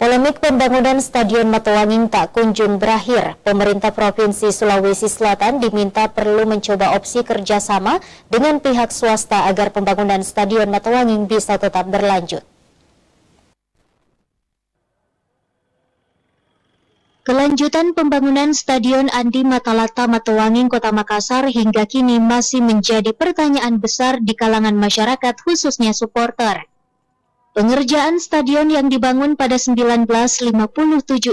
Polemik pembangunan Stadion Matoanging tak kunjung berakhir. Pemerintah Provinsi Sulawesi Selatan diminta perlu mencoba opsi kerjasama dengan pihak swasta agar pembangunan Stadion Matoanging bisa tetap berlanjut. Kelanjutan pembangunan Stadion Andi Matalata Matoanging Kota Makassar hingga kini masih menjadi pertanyaan besar di kalangan masyarakat, khususnya supporter. Pengerjaan stadion yang dibangun pada 1957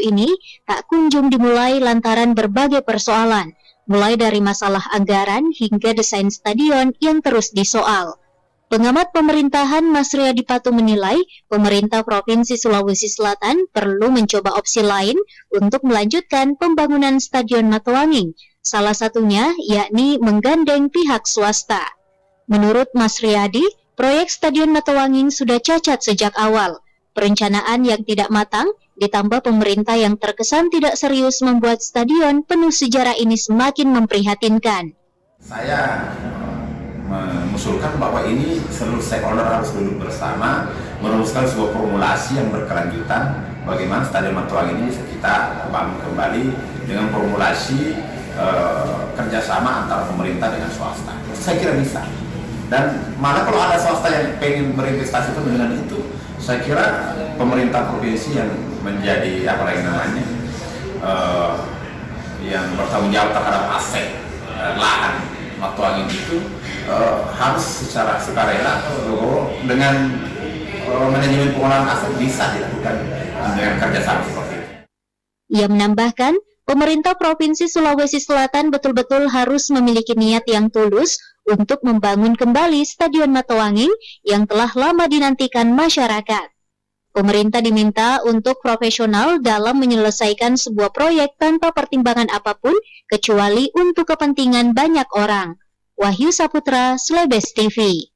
ini tak kunjung dimulai lantaran berbagai persoalan, mulai dari masalah anggaran hingga desain stadion yang terus disoal. Pengamat pemerintahan Mas Riyadi Patu menilai pemerintah Provinsi Sulawesi Selatan perlu mencoba opsi lain untuk melanjutkan pembangunan Stadion Matoanging, salah satunya yakni menggandeng pihak swasta. Menurut Mas Riyadi, proyek Stadion Matoanging sudah cacat sejak awal. Perencanaan yang tidak matang, ditambah pemerintah yang terkesan tidak serius membuat stadion penuh sejarah ini semakin memprihatinkan. Saya mengusulkan bahwa ini seluruh stakeholder harus duduk bersama, merumuskan sebuah formulasi yang berkelanjutan bagaimana Stadion Matoanging ini bisa kita bangun kembali dengan formulasi kerjasama antara pemerintah dengan swasta. Saya kira bisa. Dan malah kalau ada swasta yang pengen berinvestasi itu dengan itu, saya kira pemerintah provinsi yang menjadi yang bertanggung jawab terhadap aset lahan Matoanging itu harus secara sukarela dengan manajemen pengelolaan aset bisa dilakukan dengan kerjasama seperti itu. Ia menambahkan, pemerintah Provinsi Sulawesi Selatan betul-betul harus memiliki niat yang tulus untuk membangun kembali Stadion Matoanging yang telah lama dinantikan masyarakat. Pemerintah diminta untuk profesional dalam menyelesaikan sebuah proyek tanpa pertimbangan apapun kecuali untuk kepentingan banyak orang. Wahyu Saputra, Slebes TV.